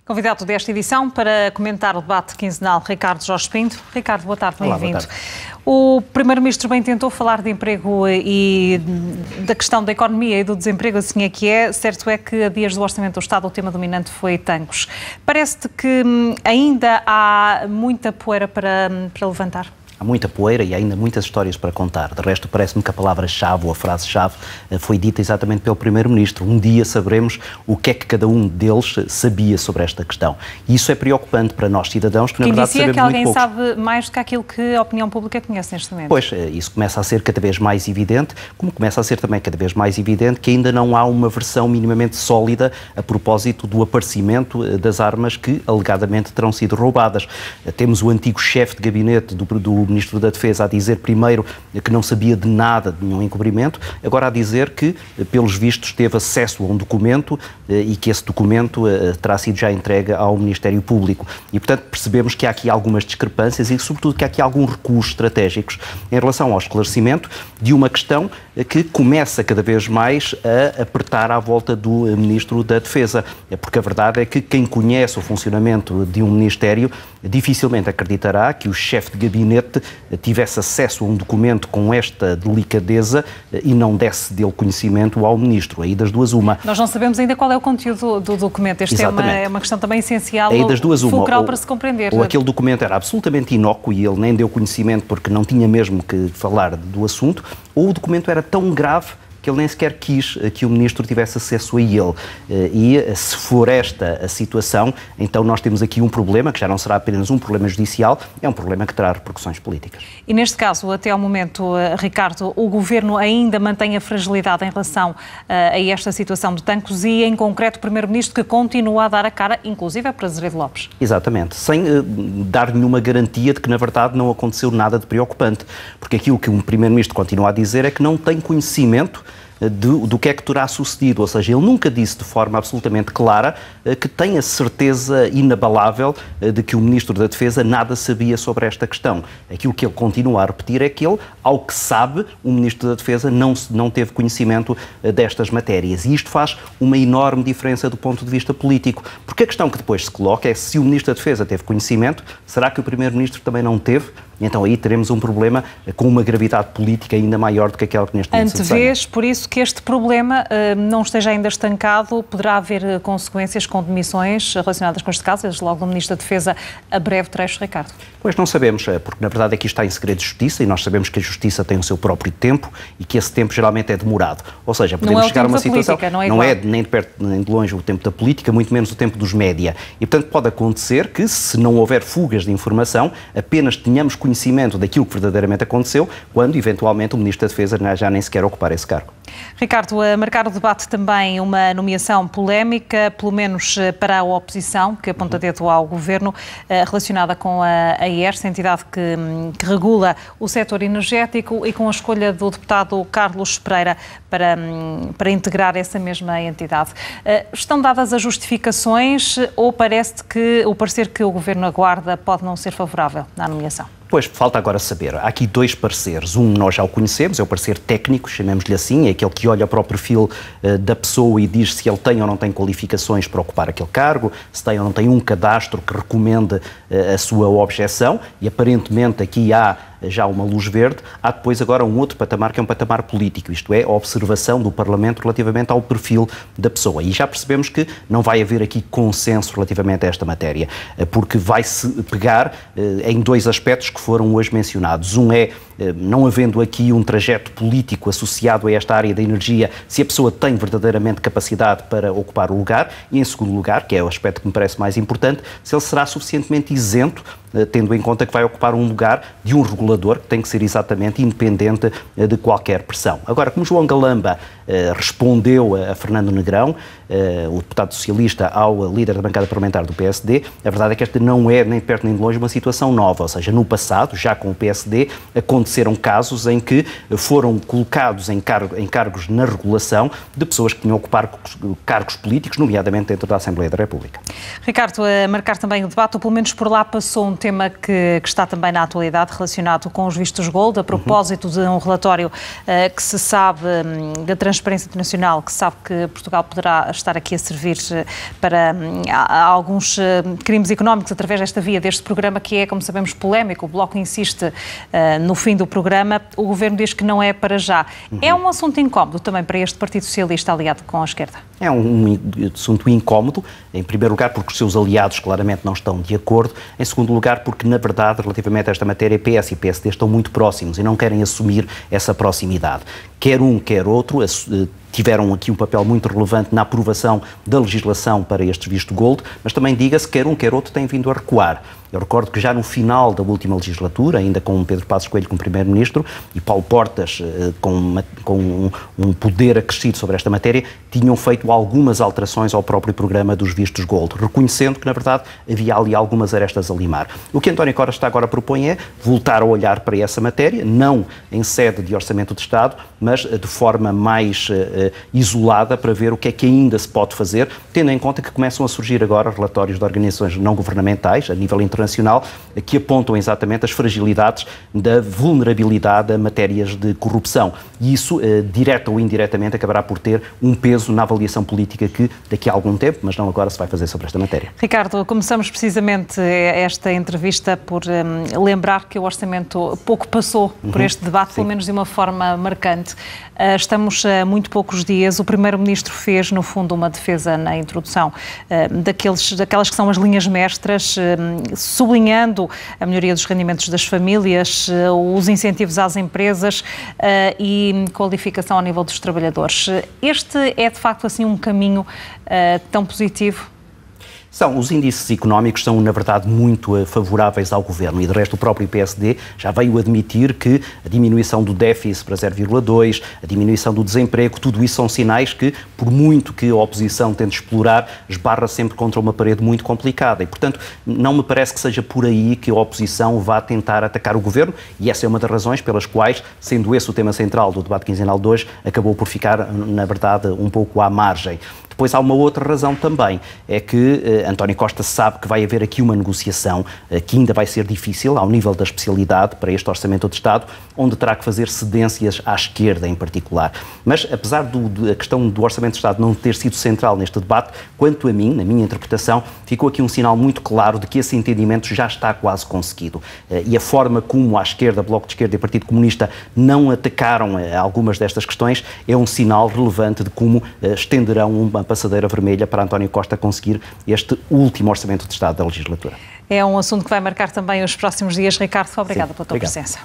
Convidado desta edição para comentar o debate quinzenal, Ricardo Jorge Pinto. Ricardo, boa tarde, bem-vindo. O Primeiro-Ministro bem tentou falar de emprego e da questão da economia e do desemprego, assim é que é. Certo é que a dias do Orçamento do Estado o tema dominante foi tancos. Parece-te que ainda há muita poeira para levantar? Há muita poeira e ainda muitas histórias para contar. De resto, parece-me que a palavra-chave ou a frase-chave foi dita exatamente pelo Primeiro-Ministro. Um dia saberemos o que é que cada um deles sabia sobre esta questão. E isso é preocupante para nós, cidadãos, que na verdade sabemos muito pouco. Quem dicia que alguém sabe mais do que aquilo que a opinião pública conhece neste momento. Pois, isso começa a ser cada vez mais evidente, como começa a ser também cada vez mais evidente que ainda não há uma versão minimamente sólida a propósito do aparecimento das armas que alegadamente terão sido roubadas. Temos o antigo chefe de gabinete do Ministro da Defesa a dizer primeiro que não sabia de nada, de nenhum encobrimento, agora a dizer que, pelos vistos, teve acesso a um documento e que esse documento terá sido já entregue ao Ministério Público. E, portanto, percebemos que há aqui algumas discrepâncias e, sobretudo, que há aqui alguns recuos estratégicos em relação ao esclarecimento de uma questão que começa cada vez mais a apertar à volta do Ministro da Defesa. Porque a verdade é que quem conhece o funcionamento de um Ministério dificilmente acreditará que o chefe de gabinete tivesse acesso a um documento com esta delicadeza e não desse dele conhecimento ao Ministro. Aí das duas uma. Nós não sabemos ainda qual é o conteúdo do documento. Esta é uma questão também essencial, aí das duas fulcral para se compreender. Ou aquele documento era absolutamente inócuo e ele nem deu conhecimento porque não tinha mesmo que falar do assunto, ou o documento era tão grave que ele nem sequer quis que o Ministro tivesse acesso a ele. E se for esta a situação, então nós temos aqui um problema, que já não será apenas um problema judicial, é um problema que terá repercussões políticas. E neste caso, até ao momento, Ricardo, o Governo ainda mantém a fragilidade em relação a esta situação de tancos e, em concreto, o Primeiro-Ministro que continua a dar a cara, inclusive para Azeredo Lopes. Exatamente, sem dar nenhuma garantia de que, na verdade, não aconteceu nada de preocupante. Porque aquilo que o Primeiro-Ministro continua a dizer é que não tem conhecimento do que é que terá sucedido, ou seja, ele nunca disse de forma absolutamente clara que tem a certeza inabalável de que o Ministro da Defesa nada sabia sobre esta questão. Aquilo que ele continua a repetir é que ele, ao que sabe, o Ministro da Defesa não teve conhecimento destas matérias. E isto faz uma enorme diferença do ponto de vista político, porque a questão que depois se coloca é se o Ministro da Defesa teve conhecimento, será que o Primeiro-Ministro também não teve? Então aí teremos um problema com uma gravidade política ainda maior do que aquela que neste momento se desenha. Antevês, por isso, que este problema não esteja ainda estancado, poderá haver consequências com demissões relacionadas com este caso, desde logo do Ministro da Defesa, a breve trecho, Ricardo? Pois não sabemos, porque na verdade aqui está em segredo de justiça e nós sabemos que a justiça tem o seu próprio tempo e que esse tempo geralmente é demorado. Ou seja, podemos chegar a uma situação, não é nem de perto nem de longe o tempo da política, muito menos o tempo dos média. E portanto pode acontecer que, se não houver fugas de informação, apenas tenhamos conhecimento daquilo que verdadeiramente aconteceu, quando eventualmente o Ministro da Defesa já nem sequer ocupar esse cargo. Ricardo, a marcar o debate também uma nomeação polémica, pelo menos para a oposição, que aponta dedo ao Governo, relacionada com a ERSE, a entidade que regula o setor energético, e com a escolha do deputado Carlos Pereira para integrar essa mesma entidade. Estão dadas as justificações ou parece-te que o parecer que o Governo aguarda pode não ser favorável à nomeação? Pois, falta agora saber. Há aqui dois pareceres. Um nós já o conhecemos, é o parecer técnico, chamemos-lhe assim, é aquele que olha para o perfil da pessoa e diz se ele tem ou não tem qualificações para ocupar aquele cargo, se tem ou não tem um cadastro que recomenda a sua objeção, e aparentemente aqui há já uma luz verde. Há depois agora um outro patamar, que é um patamar político, isto é, a observação do Parlamento relativamente ao perfil da pessoa. E já percebemos que não vai haver aqui consenso relativamente a esta matéria, porque vai-se pegar em dois aspectos que foram hoje mencionados. Um é, não havendo aqui um trajeto político associado a esta área da energia, se a pessoa tem verdadeiramente capacidade para ocupar o lugar, e em segundo lugar, que é o aspecto que me parece mais importante, se ele será suficientemente isento, tendo em conta que vai ocupar um lugar de um regulador que tem que ser exatamente independente de qualquer pressão. Agora, como João Galamba respondeu a Fernando Negrão, o deputado socialista, ao líder da bancada parlamentar do PSD, a verdade é que esta não é nem de perto nem de longe uma situação nova, ou seja, no passado, já com o PSD, aconteceram casos em que foram colocados em cargos na regulação de pessoas que tinham ocupar cargos políticos, nomeadamente dentro da Assembleia da República. Ricardo, a marcar também o debate, ou pelo menos por lá passou um tema que está também na atualidade relacionado com os vistos gold, a propósito de um relatório que se sabe da transferência Transparência Internacional, que sabe que Portugal poderá estar aqui a servir para alguns crimes económicos através desta via, deste programa que é, como sabemos, polémico. O Bloco insiste no fim do programa. O Governo diz que não é para já. É um assunto incómodo também para este Partido Socialista aliado com a esquerda? É um assunto incómodo, em primeiro lugar porque os seus aliados claramente não estão de acordo, em segundo lugar porque, na verdade, relativamente a esta matéria, PS e PSD estão muito próximos e não querem assumir essa proximidade. Quer um, quer outro, tiveram aqui um papel muito relevante na aprovação da legislação para estes visto gold, mas também diga-se que quer um, quer outro têm vindo a recuar. Eu recordo que já no final da última legislatura, ainda com Pedro Passos Coelho como Primeiro-Ministro e Paulo Portas com um poder acrescido sobre esta matéria, tinham feito algumas alterações ao próprio programa dos vistos gold, reconhecendo que, na verdade, havia ali algumas arestas a limar. O que António Costa agora propõe é voltar a olhar para essa matéria, não em sede de Orçamento de Estado, mas de forma mais isolada, para ver o que é que ainda se pode fazer, tendo em conta que começam a surgir agora relatórios de organizações não governamentais, a nível internacional, que apontam exatamente as fragilidades da vulnerabilidade a matérias de corrupção. E isso, direta ou indiretamente, acabará por ter um peso na avaliação política que, daqui a algum tempo, mas não agora, se vai fazer sobre esta matéria. Ricardo, começamos precisamente esta entrevista por lembrar que o Orçamento pouco passou por este debate, pelo menos de uma forma marcante. Estamos a muito poucos dias. O Primeiro-Ministro fez, no fundo, uma defesa na introdução daquelas que são as linhas mestras, sublinhando a melhoria dos rendimentos das famílias, os incentivos às empresas e qualificação ao nível dos trabalhadores. Este é, de facto, assim, um caminho tão positivo? Os índices económicos são, na verdade, muito favoráveis ao Governo e, de resto, o próprio PSD já veio admitir que a diminuição do déficit para 0,2, a diminuição do desemprego, tudo isso são sinais que, por muito que a oposição tente explorar, esbarra sempre contra uma parede muito complicada e, portanto, não me parece que seja por aí que a oposição vá tentar atacar o Governo e essa é uma das razões pelas quais, sendo esse o tema central do debate quinzenal de hoje, acabou por ficar, na verdade, um pouco à margem. Depois há uma outra razão também, é que António Costa sabe que vai haver aqui uma negociação que ainda vai ser difícil ao nível da especialidade para este Orçamento de Estado, onde terá que fazer cedências à esquerda em particular. Mas, apesar da questão do Orçamento de Estado não ter sido central neste debate, quanto a mim, na minha interpretação, ficou aqui um sinal muito claro de que esse entendimento já está quase conseguido. E a forma como a esquerda, Bloco de Esquerda e Partido Comunista não atacaram algumas destas questões é um sinal relevante de como estenderão uma passadeira vermelha para António Costa conseguir este último Orçamento de Estado da legislatura. É um assunto que vai marcar também os próximos dias. Ricardo, obrigada pela tua presença.